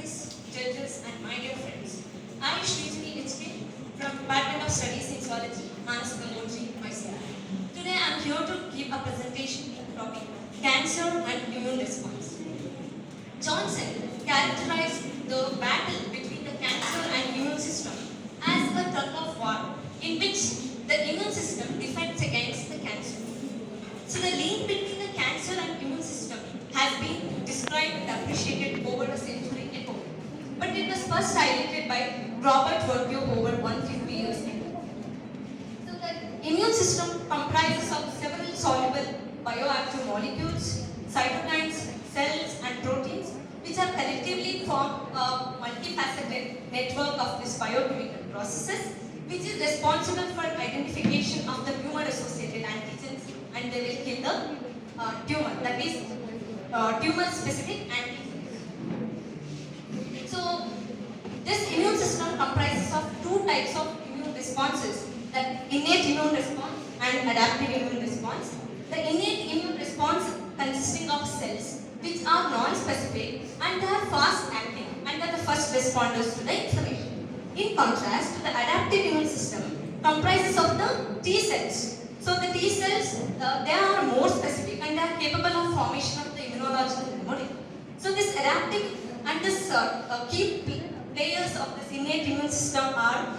authorities, judges, and my dear friends. I, Srijani HK, from Department of Studies in Zoology, Intercollegiate, ICR. Today I am here to give a presentation on the topic Cancer and Immune Response. Johnson characterized the battle between the cancer and immune system as a tug of war in which the immune system defends against the cancer. So the link between the cancer and immune system has been described and appreciated over a century ago. But it was first highlighted by Robert Virtue over 150 years ago. So the immune system comprises of several soluble bioactive molecules, cytokines, cells and proteins which are collectively form a multifaceted network of these biochemical processes which is responsible for identification of the tumor-associated antigens and they will kill the tumor, that is tumor-specific antigens. So, this immune system comprises of two types of immune responses, that innate immune response and adaptive immune response. The innate immune response consisting of cells which are non-specific and they are fast-acting and are the first responders to the inflammation. In contrast, the adaptive immune system comprises of the T cells. So the T cells, they are more specific and they are capable of formation of the immunological memory. So this adaptive and this key players of this innate immune system are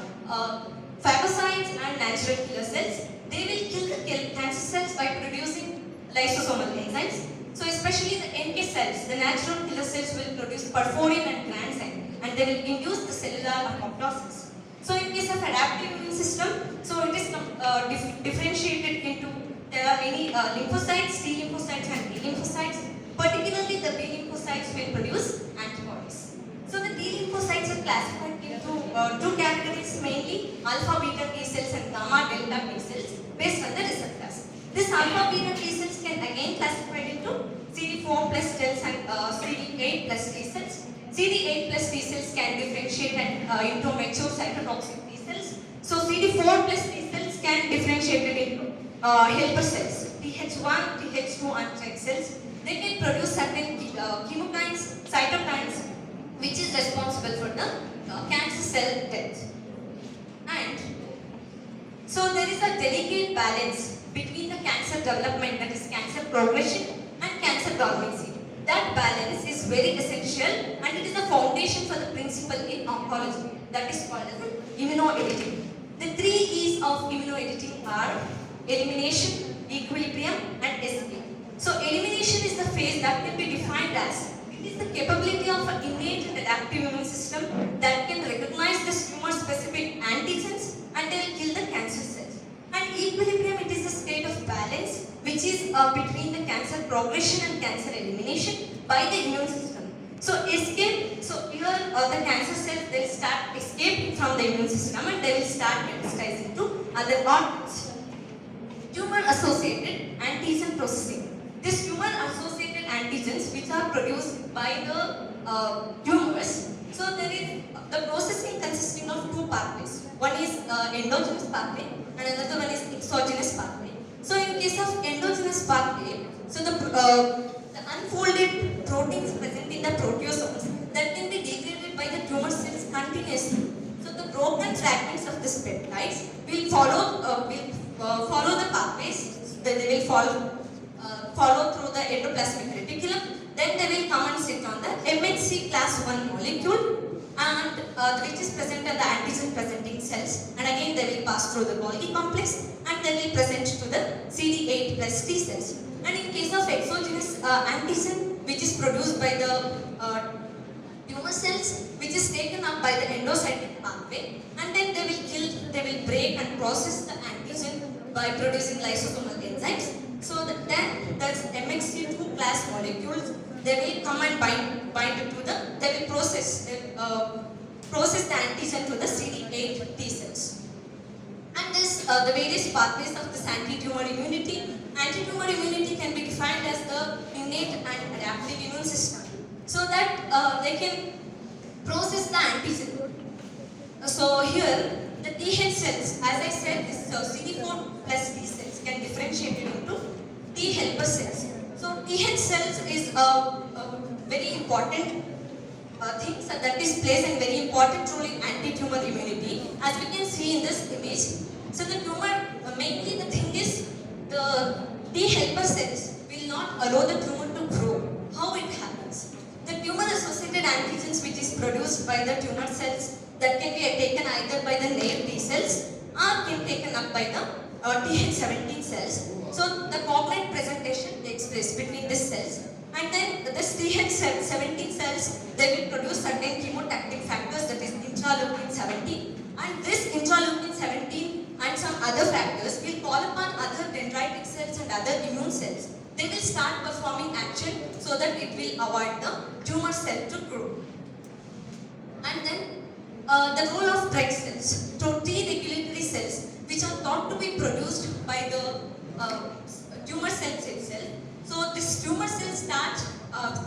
phagocytes and natural killer cells. They will kill the cancer cells by producing lysosomal enzymes. So especially the NK cells, the natural killer cells will produce perforin and granzyme and they will induce the cellular apoptosis. So in case of adaptive immune system, so it is differentiated into, there are many lymphocytes, T lymphocytes and B lymphocytes. Particularly the B lymphocytes will produce antibodies. So the T lymphocytes are classified into two categories mainly, alpha beta T cells and gamma delta T cells based on the receptors. This alpha beta T cells can again classified into CD4 plus cells and CD8 plus T cells. CD8 plus T cells can differentiate into mature cytotoxic T cells. So CD4 plus T cells can differentiate it into helper cells, Th1, Th2 and T cells. They can produce certain chemokines, cytokines which is responsible for the cancer cell death. And so there is a delicate balance between the cancer development, that is cancer progression and cancer dormancy. That balance is very essential and it is the foundation for the principle in oncology, that is called as immunoediting. The three E's of immunoediting are elimination, equilibrium and escape. So elimination is the phase that can be defined as it is the capability of an innate and adaptive immune system that can recognize the tumor-specific antigens and they will kill the cancer cells. And equilibrium, it is a state of balance which is between the cancer progression and cancer elimination by the immune system. So escape, so here the cancer cells, they will start escaping from the immune system and they will start metastasizing to other organs. Tumor-associated antigen processing. These tumor-associated antigens which are produced by the tumors. So there is the processing consisting of two pathways. One is endogenous pathway and another one is exogenous pathway. So in case of endogenous pathway, so the unfolded proteins present in the proteasomes that can be degraded by the tumor cells continuously. So the broken fragments of these peptides will follow the pathways. Then they will follow through the endoplasmic reticulum. Then they will come and sit on the MHC class 1 molecule and which is present on the antigen presenting cells, and again they will pass through the Golgi complex and they will present to the CD8 plus T cells. And in case of exogenous antigen which is produced by the tumor cells, which is taken up by the endocytic pathway, and then they will break and process the antigen by producing lysosomal enzymes. So then that's MHC2 class molecules, they will come and bind it to the, they will process the antigen to the CD8 T cells. And this, the various pathways of this anti-tumor immunity. Anti-tumor immunity can be defined as the innate and adaptive immune system. So that they can process the antigen. So here, the Th cells, as I said, this CD4 plus T cells can differentiate into T helper cells. So Th cells is a very important things that is plays a very important role in anti-tumor immunity, as we can see in this image. So the tumor, mainly the thing is, the T helper cells will not allow the tumor to grow. How it happens? The tumor-associated antigens which is produced by the tumor cells, that can be taken either by the native T cells or can be taken up by the Th17 cells. So the cognate presentation takes place between these cells, and then this Th17 cells, they will produce certain chemotactic factors, that is interleukin 17, and this interleukin 17 and some other factors will call upon other dendritic cells and other immune cells. They will start performing action so that it will avoid the tumor cell to grow. And then the role of Treg cells, so T regulatory cells, which are thought to be produced by the tumor cells itself. So this tumor cells start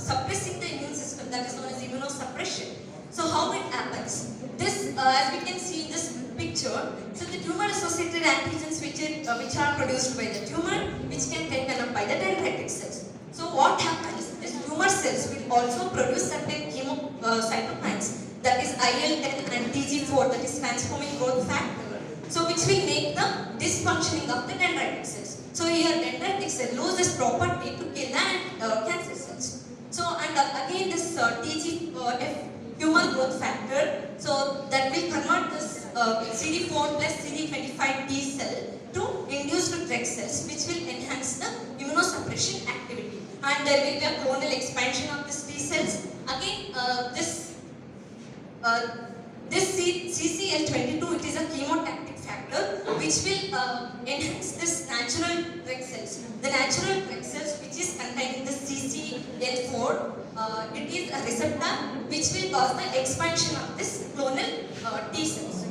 suppressing the immune system, that is known as immunosuppression. So how it happens? This, as we can see in this picture, so the tumor-associated antigens which are produced by the tumor, which can be taken up by the dendritic cells. So what happens? These tumor cells will also produce certain cytokines, that is IL-10 and TG4, that is transforming growth factor. So which will make the dysfunctioning of the dendritic cells. So here dendritic cell loses property to kill the cancer cells. So and again this TGF, tumor growth factor, so that will convert this CD4 plus CD25 T cell to induced Treg cells, which will enhance the immunosuppression activity. And there will be a clonal expansion of these T cells. Again, this CCL22, it is a chemotactic factor which will enhance this natural Treg cells. The natural Treg cells, which is contained in the CCL4, it is a receptor which will cause the expansion of this clonal T cells.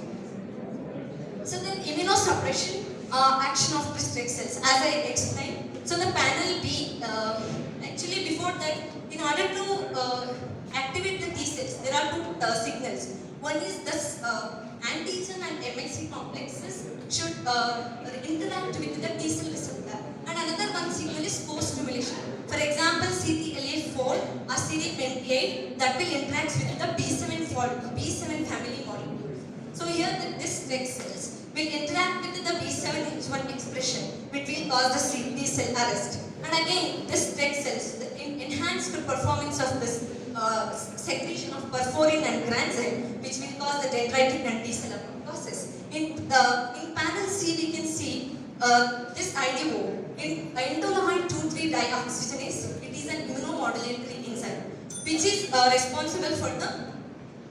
So then immunosuppression action of these Treg cells, as I explained. So the panel B, actually before that, in order to activate the T cells, there are two signals. One is this antigen and MHC complexes should interact with the T cell receptor, and another one signal is co-stimulation. For example, CTLA4 or CD28 that will interact with the B7 family molecule. So here this Treg cells will interact with the B7H1 expression, which will cause the T cell arrest. And again, this Treg cells, the enhanced performance of this secretion of perforin and granzyme, which will cause the dendritic and T cell apoptosis. In panel C, we can see this IDO, intolerant 2,3 dioxygenase. It is an immunomodulatory enzyme, which is responsible for the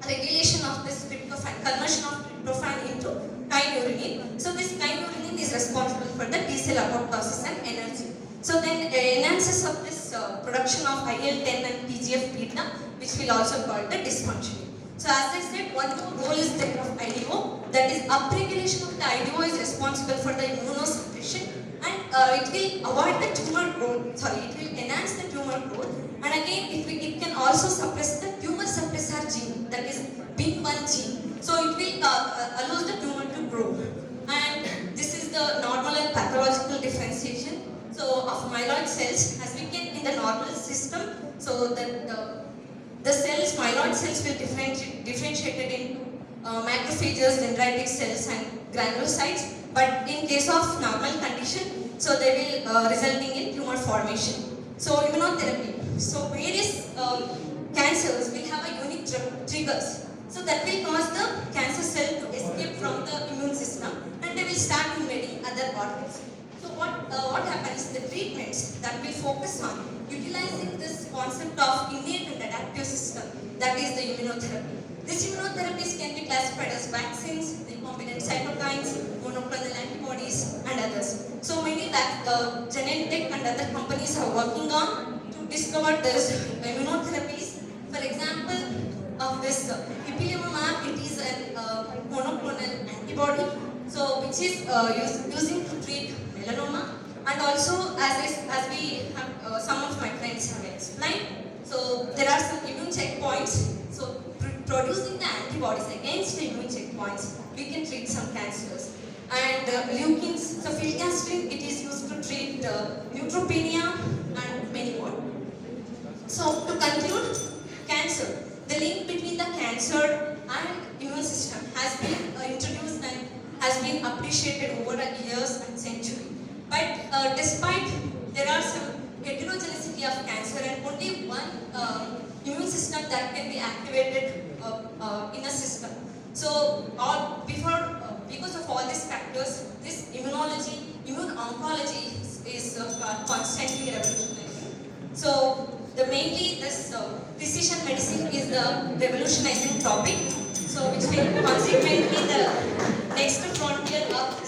regulation of this tryptophan, conversion of tryptophan into kynurenine. So this kynurenine is responsible for the T cell apoptosis and energy. So then enhances of this production of IL-10 and TGF-beta, which will also call the dysfunctioning. So as I said, one more role is there of IDO, that is upregulation of the IDO is responsible for the immunosuppression, and it will avoid the tumor growth, it will enhance the tumor growth, and again it can also suppress the tumor suppressor gene, that is BIN1 gene. So it will allow the tumor to grow. And this is the normal and pathological differentiation of myeloid cells, as we can in the normal system. So that the cells, myeloid cells will differentiated into macrophages, dendritic cells and granulocytes. But in case of normal condition, so they will resulting in tumor formation. So immunotherapy. So various cancers will have a unique triggers. So that will cause the cancer cell to escape from the immune system, and they will start invading other organs. So what happens? The treatments that we focus on utilizing this concept of innate and adaptive system, that is the immunotherapy. These immunotherapies can be classified as vaccines, recombinant cytokines, monoclonal antibodies, and others. So many Genentech and other companies are working on to discover these immunotherapies. For example, of this ipilimumab, it is a monoclonal antibody, so which is using to treat melanoma, and also as we have some of my friends have explained, so there are some immune checkpoints. So producing the antibodies against the immune checkpoints, we can treat some cancers. And leukins, so filgrastim, it is used to treat neutropenia and many more. So to conclude, cancer, the link cancer and immune system has been introduced and has been appreciated over the years and century. But despite there are some heterogeneity of cancer and only one immune system that can be activated in a system. So because of all these factors, this immunology, immune oncology is constantly revolutionizing. So mainly this precision medicine is the revolutionizing topic. So which will consequently the next frontier of